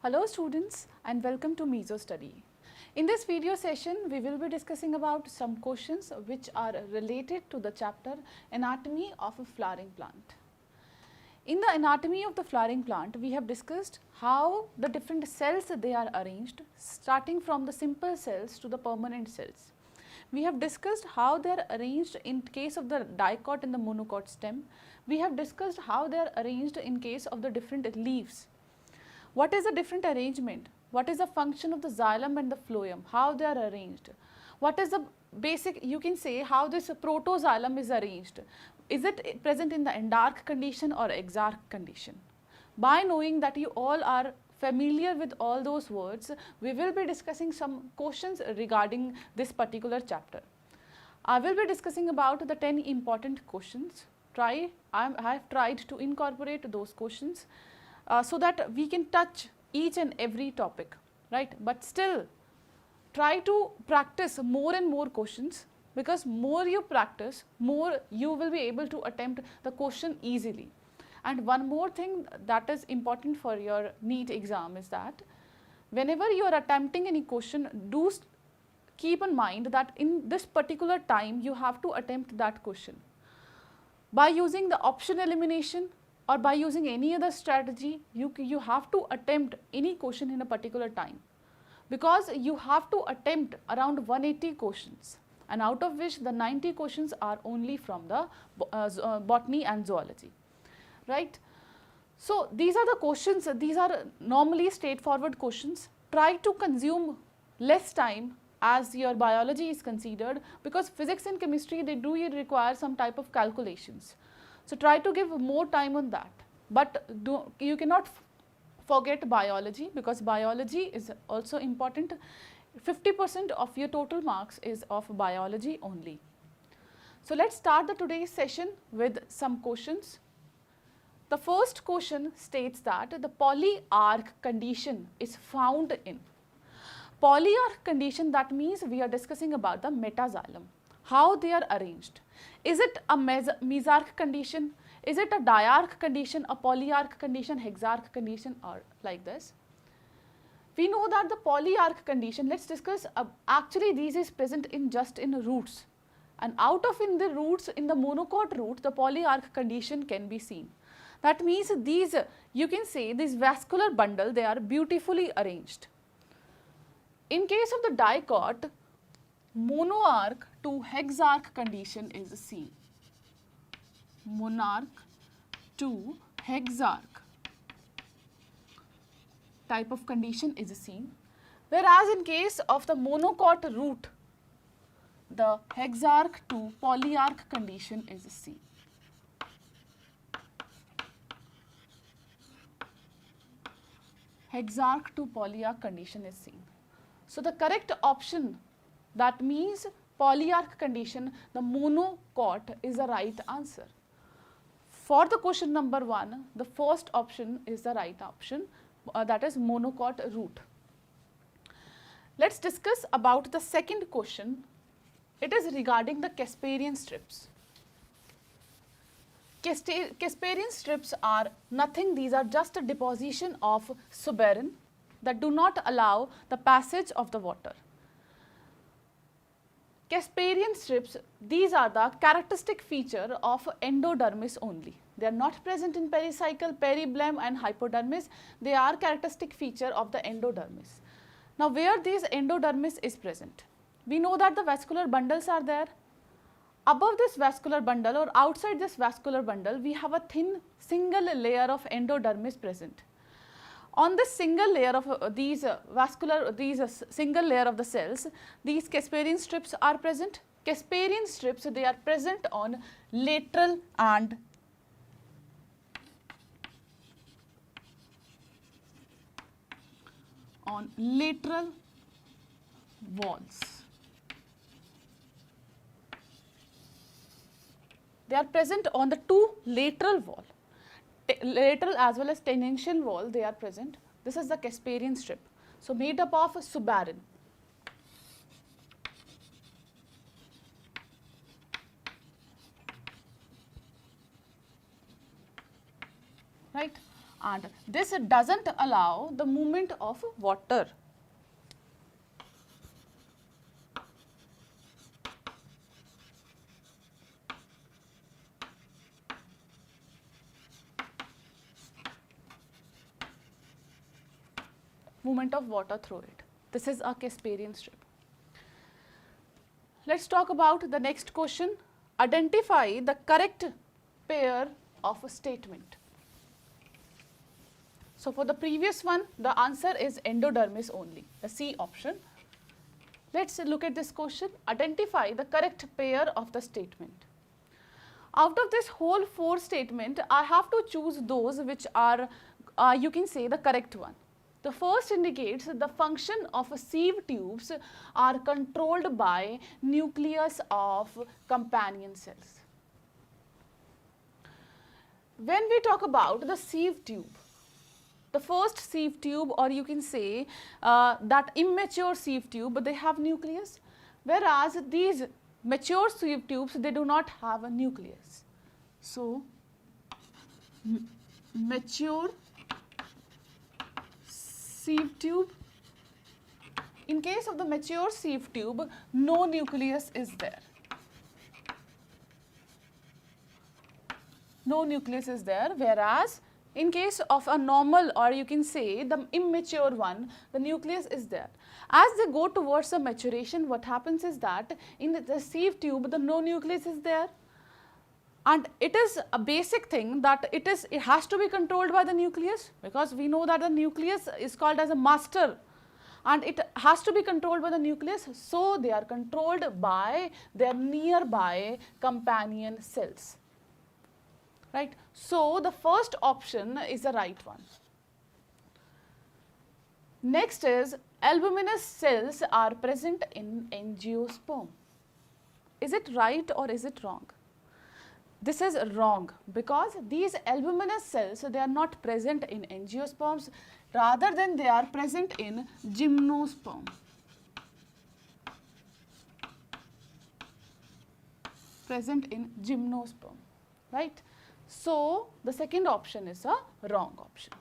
Hello students and welcome to Meso Study. In this video session, we will be discussing about some questions which are related to the chapter Anatomy of a Flowering Plant. In the anatomy of the flowering plant, we have discussed how the different cells they are arranged, starting from the simple cells to the permanent cells. We have discussed how they are arranged in case of the dicot and the monocot stem. We have discussed how they are arranged in case of the different leaves. What is the different arrangement? What is the function of the xylem and the phloem? How they are arranged? What is the basic, you can say, how this protoxylem is arranged? Is it present in the endark condition or exarch condition? By knowing that you all are familiar with all those words, we will be discussing some questions regarding this particular chapter. I will be discussing about the 10 important questions. I have tried to incorporate those questions so that we can touch each and every topic, right? But still, try to practice more and more questions, because more you practice, more you will be able to attempt the question easily. And one more thing that is important for your NEET exam is that whenever you are attempting any question, do keep in mind that in this particular time you have to attempt that question. By using the option elimination or by using any other strategy, you have to attempt any question in a particular time, because you have to attempt around 180 questions, and out of which the 90 questions are only from the botany and zoology, right? So these are the questions, these are normally straightforward questions. Try to consume less time as your biology is considered, because physics and chemistry, they do require some type of calculations. So try to give more time on that, but you cannot forget biology, because biology is also important. 50% of your total marks is of biology only. So let's start the today's session with some questions. The first question states that the polyarch condition is found in. Polyarch condition, that means we are discussing about the metaxylem, how they are arranged. Is it a mesarch condition? Is it a diarch condition, a polyarch condition, hexarch condition, or like this? We know that the polyarch condition, let's discuss, actually these is present in just in roots, and out of in the roots, in the monocot root, the polyarch condition can be seen. That means these, you can say, this vascular bundle, they are beautifully arranged. In case of the dicot, monoarch to hexarch condition is seen. Monarch to hexarch type of condition is seen, whereas in case of the monocot root, the hexarch to polyarch condition is seen. Hexarch to polyarch condition is seen. So the correct option, that means polyarch condition, the monocot, is the right answer. For the question number 1, the first option is the right option, that is monocot root. Let's discuss about the second question. It is regarding the Casparian strips. Casparian strips are nothing, these are just a deposition of suberin that do not allow the passage of the water. Casparian strips, these are the characteristic feature of endodermis only. They are not present in pericycle, periblenum and hypodermis. They are characteristic feature of the endodermis. Now, where this endodermis is present? We know that the vascular bundles are there. Above this vascular bundle or outside this vascular bundle, we have a thin single layer of endodermis present. On this single layer of these single layer of the cells, these Casparian strips are present. Casparian strips, they are present on lateral and walls. They are present on the two lateral wall. Lateral as well as tangential wall, they are present. This is the Casparian strip. So made up of suberin. Right? and this doesn't allow the movement of water. Movement of water through it. This is a Casparian strip. Let's talk about the next question. Identify the correct pair of a statement. So for the previous one, the answer is endodermis only, the C option. Let's look at this question. Identify the correct pair of the statement. Out of this whole 4 statement, I have to choose those which are, you can say, the correct one. The first indicates the function of sieve tubes are controlled by nucleus of companion cells. When we talk about the sieve tube, the first sieve tube, or you can say that immature sieve tube, they have nucleus, whereas these mature sieve tubes, they do not have a nucleus. So, mature sieve tube. In case of the mature sieve tube, no nucleus is there. No nucleus is there, whereas in case of a normal, or you can say the immature one, the nucleus is there. As they go towards the maturation, what happens is that in the sieve tube, the no nucleus is there. And it is a basic thing that it has to be controlled by the nucleus, because we know that the nucleus is called as a master and it has to be controlled by the nucleus. So they are controlled by their nearby companion cells, right? So the first option is the right one. Next is albuminous cells are present in angiosperm. Is it right or is it wrong? This is wrong, because these albuminous cells, they are not present in angiosperms, rather than they are present in gymnosperm. Present in gymnosperm, right? So the second option is a wrong option.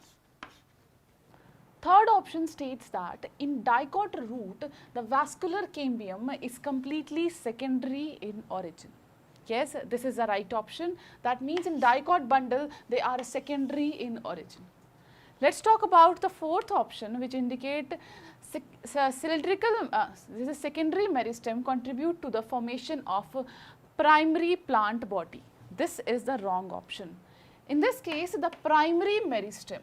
Third option states that in dicot root, the vascular cambium is completely secondary in origin. Yes, this is the right option. That means in dicot bundle, they are secondary in origin. Let's talk about the fourth option, which indicate cylindrical, this is secondary meristem contribute to the formation of primary plant body. This is the wrong option. In this case, the primary meristem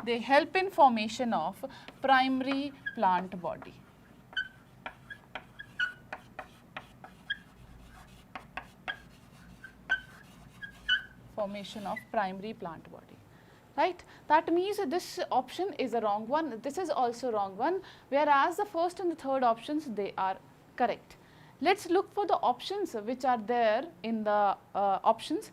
they help in formation of primary plant body. Formation of primary plant body, right? That means this option is a wrong one. This is also wrong one, whereas the first and the third options, they are correct. Let's look for the options which are there in the options.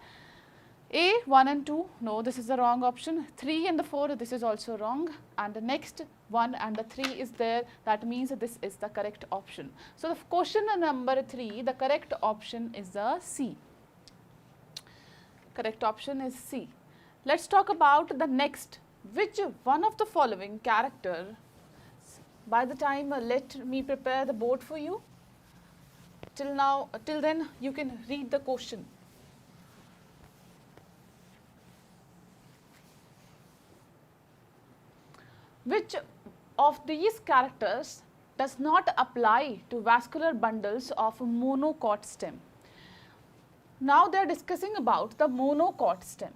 A, 1 and 2, no, this is the wrong option. 3 and the 4, this is also wrong. And the next 1 and the 3 is there. That means this is the correct option. So the question number 3, the correct option is the C. Correct option is C. Let's talk about the next. Which one of the following character, by the time let me prepare the board for you. Till then you can read the question. Which of these characters does not apply to vascular bundles of monocot stem? Now they are discussing about the monocot stem.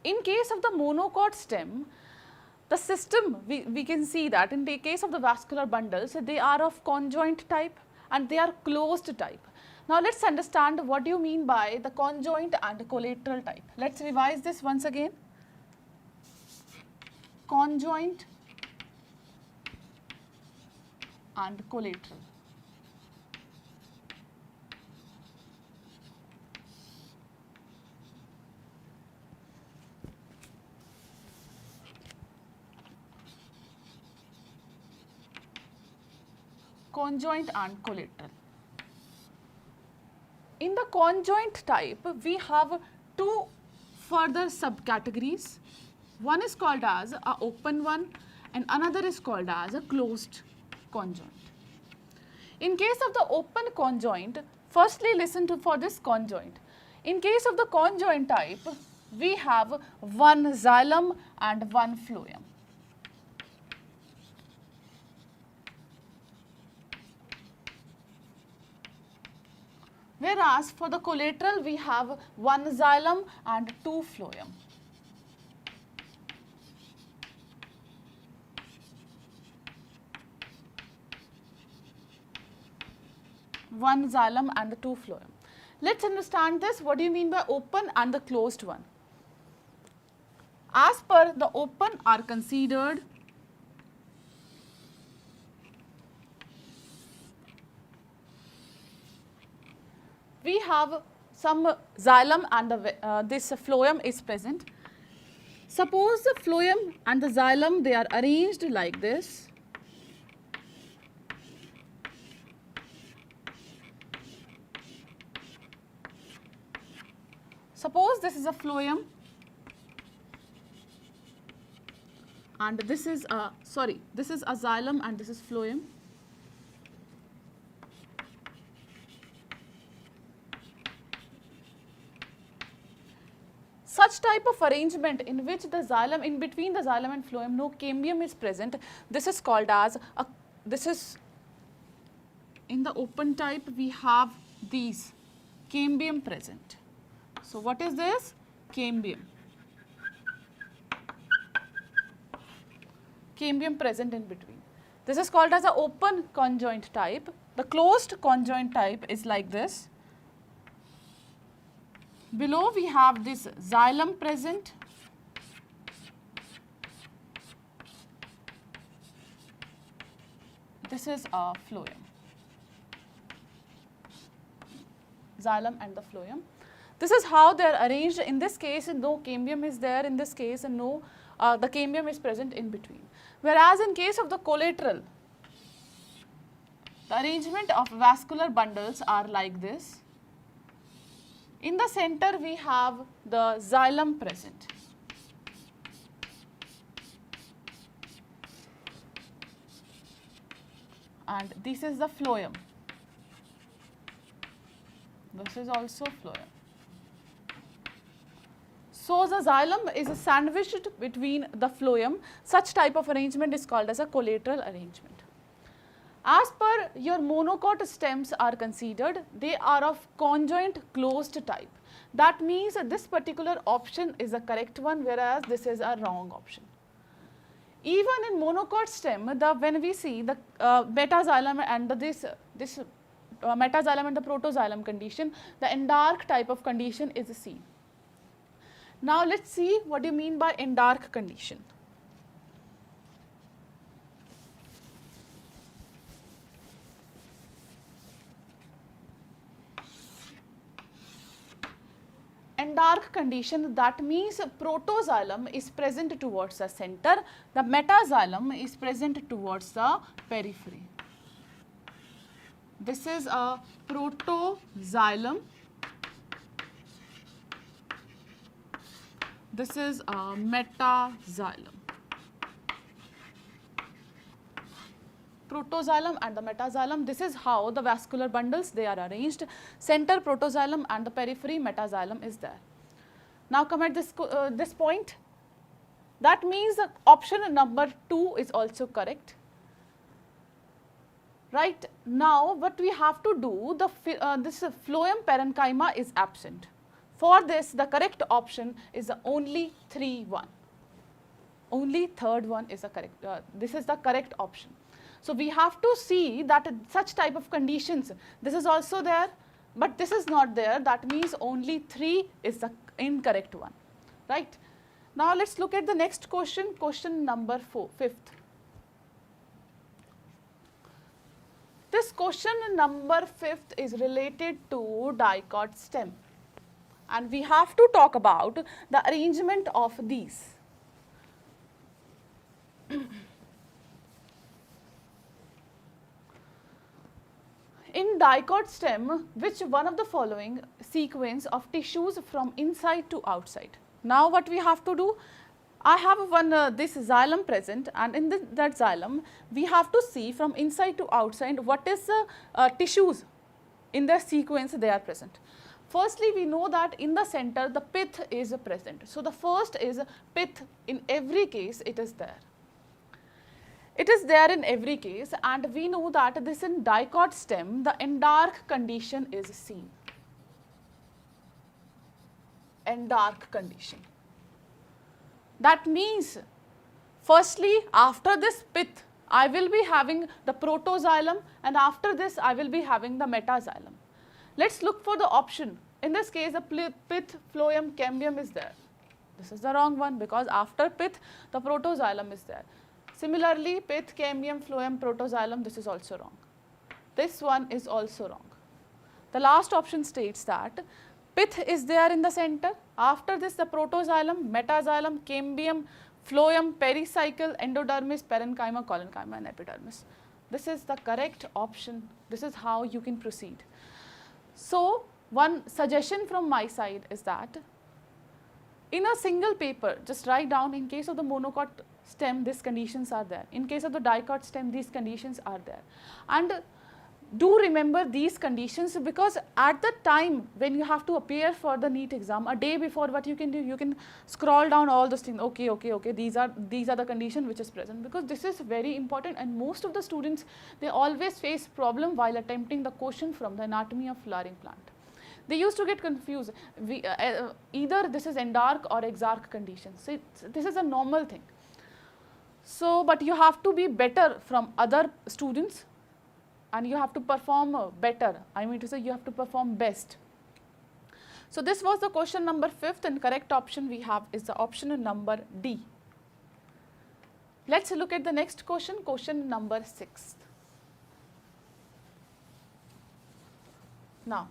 In case of the monocot stem, the system, we can see that in the case of the vascular bundles, they are of conjoint type and they are closed type. Now let's understand what do you mean by the conjoint and collateral type. Let's revise this once again. Conjoint and collateral. Conjoint and collateral. In the conjoint type, we have two further subcategories. One is called as a open one and another is called as a closed conjoint. In case of the open conjoint, firstly listen to for this conjoint. In case of the conjoint type, we have one xylem and one phloem. Whereas for the collateral, we have one xylem and two phloem. One xylem and the two phloem. Let's understand this. What do you mean by open and the closed one? As per the open are considered we have some xylem and this phloem is present. Suppose the phloem and the xylem, they are arranged like this. Suppose this is a phloem and this is a xylem and this is phloem. Such type of arrangement in which the xylem, in between the xylem and phloem, no cambium is present, this is called as in the open type we have these cambium present. So what is this? Cambium. Cambium present in between. This is called as an open conjoint type. The closed conjoint type is like this. Below we have this xylem present. This is a phloem. Xylem and the phloem. This is how they are arranged. In this case, no cambium is there in this case, and no, the cambium is present in between. Whereas in case of the collateral, the arrangement of vascular bundles are like this. In the center, we have the xylem present. And this is the phloem. This is also phloem. So the xylem is sandwiched between the phloem. Such type of arrangement is called as a collateral arrangement. As per your monocot stems are considered, they are of conjoint closed type. That means that this particular option is the correct one, whereas this is a wrong option. Even in monocot stem, when we see the metaxylem and this metaxylem and the protoxylem condition, the endark type of condition is seen. Now let's see what do you mean by endark condition. Endark condition, that means protoxylem is present towards the center, the metaxylem is present towards the periphery. This is a protoxylem. This is a metaxylem. Protoxylem and the metaxylem, this is how the vascular bundles they are arranged. Center protoxylem and the periphery metaxylem is there. Now come at this point. That means the option number 2 is also correct. Right now, what we have to do, this phloem parenchyma is absent. For this, the correct option is the only 3-1. Only third one is the correct. This is the correct option. So we have to see that such type of conditions, this is also there, but this is not there. That means only 3 is the incorrect one, right? Now let's look at the next question, question number 5th. This question number 5th is related to dicot stem, and we have to talk about the arrangement of these. In dicot stem, which one of the following sequence of tissues from inside to outside? Now what we have to do, I have one this xylem present, and in that xylem we have to see from inside to outside what is the tissues in the sequence they are present. Firstly, we know that in the center the pith is present. So, the first is pith. In every case it is there. It is there in every case, and we know that this in dicot stem the endark condition is seen. Endark condition. That means, firstly, after this pith I will be having the protoxylem, and after this I will be having the metaxylem. Let us look for the option. In this case, the pith, phloem, cambium is there. This is the wrong one, because after pith the protoxylem is there. Similarly, pith, cambium, phloem, protoxylem, this is also wrong. This one is also wrong. The last option states that pith is there in the center. After this, the protoxylem, metaxylem, cambium, phloem, pericycle, endodermis, parenchyma, collenchyma, and epidermis. This is the correct option. This is how you can proceed. So, one suggestion from my side is that in a single paper, just write down, in case of the monocot stem, these conditions are there. In case of the dicot stem, these conditions are there. And do remember these conditions, because at the time when you have to appear for the NEET exam, a day before, what you can do, you can scroll down all those things. Okay, these are the condition which is present, because this is very important, and most of the students, they always face problem while attempting the question from the anatomy of flowering plant. They used to get confused. Either this is endark or exarch condition. So this is a normal thing. So, but you have to be better from other students, and you have to perform better. I mean to say, you have to perform best. So, this was the question number 5th, and correct option we have is the option number D. Let us look at the next question, question number 6th. Now,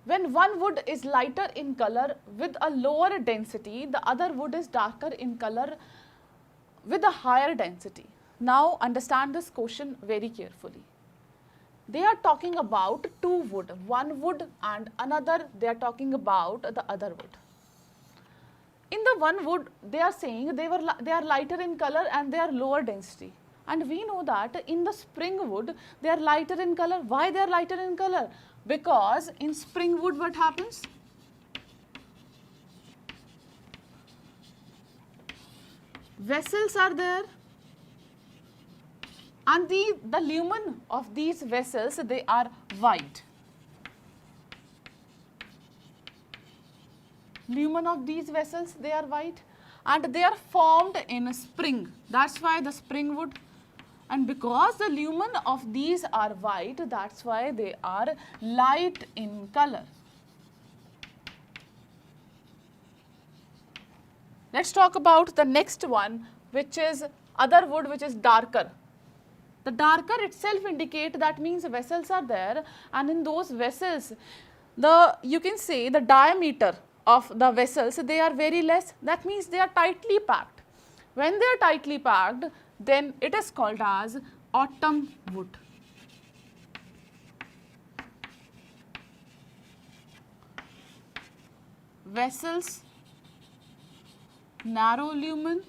when one wood is lighter in color with a lower density, the other wood is darker in color with a higher density. Now, understand this question very carefully. They are talking about two wood, one wood and another, they are talking about the other wood. In the one wood, they are saying they are lighter in color and they are lower density. And we know that in the spring wood, they are lighter in color. Why they are lighter in color? Because in spring wood, what happens? Vessels are there, and the lumen of these vessels, they are white. Lumen of these vessels, they are white, and they are formed in spring. That's why the spring wood. And because the lumen of these are white, that's why they are light in color. Let's talk about the next one, which is other wood, which is darker. The darker itself indicate, that means vessels are there, and in those vessels, you can say the diameter of the vessels, they are very less. That means they are tightly packed. When they are tightly packed, then it is called as autumn wood. Vessels, narrow lumen,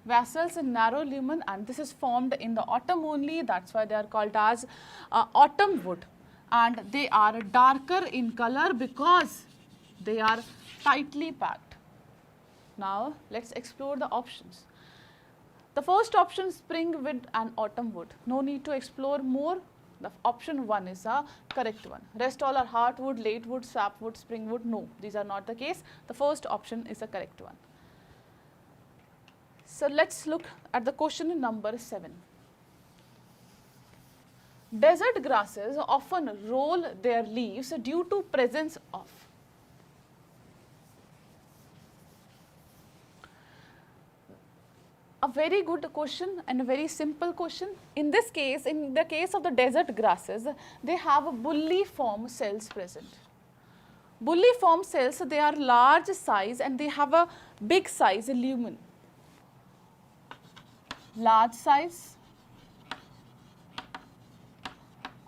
vessels and narrow lumen, and this is formed in the autumn only. That's why they are called as autumn wood, and they are darker in color because they are tightly packed. Now, let us explore the options. The first option, spring wood and autumn wood. No need to explore more. The option 1 is a correct one. Rest all are heartwood, latewood, sapwood, springwood. No, these are not the case. The first option is the correct one. So, let us look at the question number 7. Desert grasses often roll their leaves due to presence of. A very good question and a very simple question. In this case, in the case of the desert grasses, they have bulliform cells present. Bulliform cells, they are large size and they have a big size lumen. Large size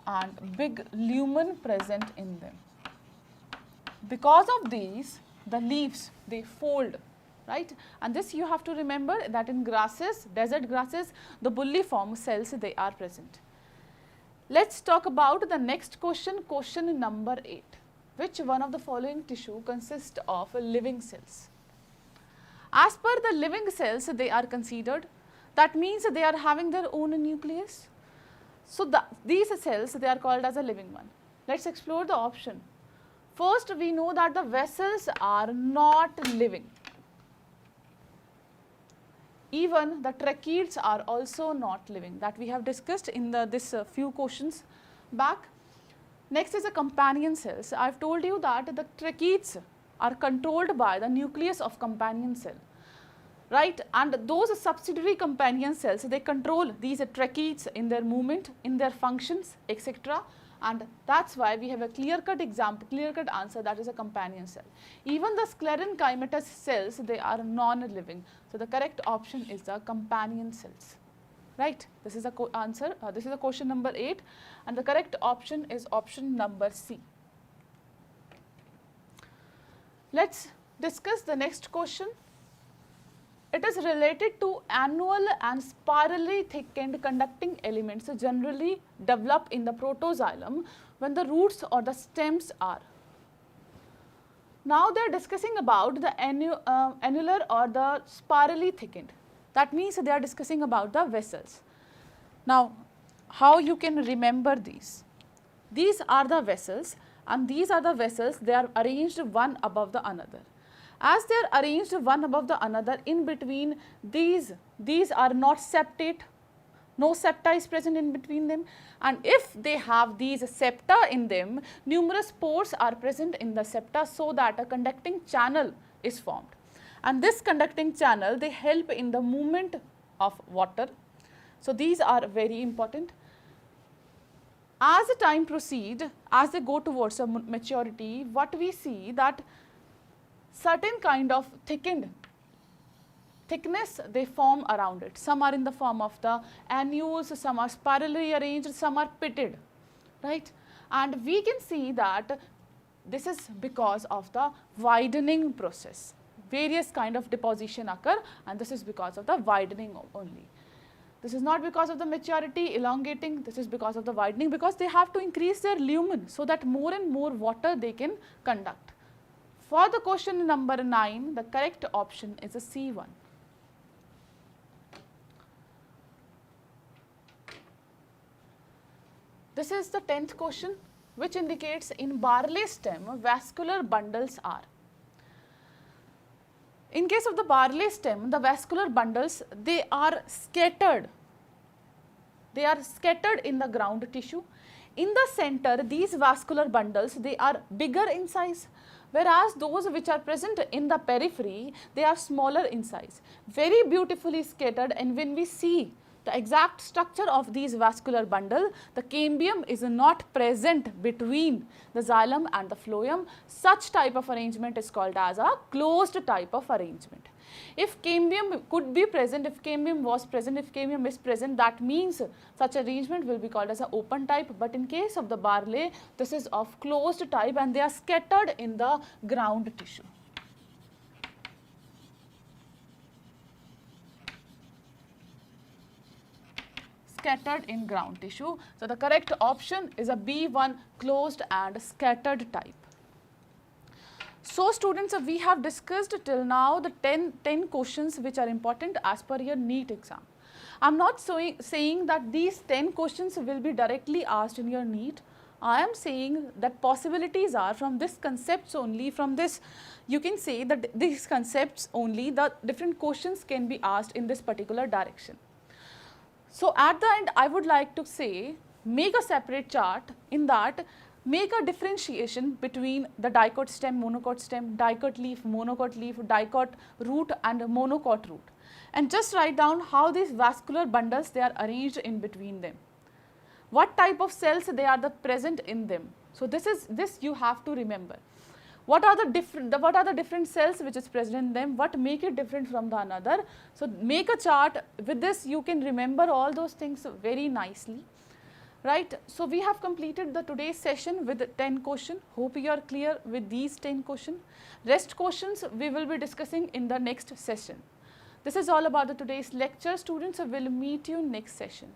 and big lumen present in them. Because of these, the leaves, they fold, right? And this you have to remember that in grasses, desert grasses, the bulliform cells, they are present. Let's talk about the next question, question number 8. Which one of the following tissue consists of living cells? As per the living cells, they are considered. That means they are having their own nucleus. So, these cells, they are called as a living one. Let's explore the option. First, we know that the vessels are not living. Even the tracheids are also not living, that we have discussed in this few questions back. Next is the companion cells. I have told you that the tracheids are controlled by the nucleus of companion cell, right? And those subsidiary companion cells, they control these tracheids in their movement, in their functions, etc. And that is why we have a clear-cut example, clear-cut answer, that is a companion cell. Even the sclerenchymatous cells, they are non-living. So, the correct option is the companion cells, right? This is the answer, this is the question number 8, and the correct option is option number C. Let's discuss the next question. It is related to annual and spirally thickened conducting elements generally develop in the protoxylem when the roots or the stems are. Now they are discussing about the annular or the spirally thickened. That means they are discussing about the vessels. Now, how you can remember these? These are the vessels, and these are the vessels, they are arranged one above the another. As they are arranged one above the another, in between these are not septate, no septa is present in between them, and if they have these septa in them, numerous pores are present in the septa, so that a conducting channel is formed. And this conducting channel, they help in the movement of water. So, these are very important. As the time proceeds, as they go towards a maturity, what we see that certain kind of thickness they form around it. Some are in the form of the annules, some are spirally arranged, some are pitted, right? And we can see that this is because of the widening process. Various kind of deposition occur, and this is because of the widening only. This is not because of the maturity elongating, this is because of the widening, because they have to increase their lumen so that more and more water they can conduct. For the question number 9, the correct option is a C1. This is the 10th question, which indicates in barley stem vascular bundles are. In case of the barley stem, the vascular bundles, they are scattered. They are scattered in the ground tissue. In the center, these vascular bundles, they are bigger in size, whereas those which are present in the periphery, they are smaller in size. Very beautifully scattered, and when we see the exact structure of these vascular bundle, the cambium is not present between the xylem and the phloem. Such type of arrangement is called as a closed type of arrangement. If cambium could be present, if cambium was present, if cambium is present, that means such arrangement will be called as an open type. But in case of the barley, this is of closed type, and they are scattered in the ground tissue. Scattered in ground tissue. So, the correct option is a B1, closed and scattered type. So, students, we have discussed till now the 10 questions which are important as per your NEET exam. I am not saying that these 10 questions will be directly asked in your NEET. I am saying that possibilities are from this concepts only, from this you can say that these concepts only, the different questions can be asked in this particular direction. So, at the end I would like to say, make a separate chart, in that make a differentiation between the dicot stem, monocot stem, dicot leaf, dicot root and monocot root, and just write down how these vascular bundles they are arranged in between them. What type of cells they are present in them. So, this you have to remember. What are the different cells which is present in them, what make it different from the another. So, make a chart. With this you can remember all those things very nicely. Right, so we have completed the today's session with 10 questions. Hope you are clear with these 10 questions. Rest questions we will be discussing in the next session. This is all about the today's lecture. Students, will meet you next session.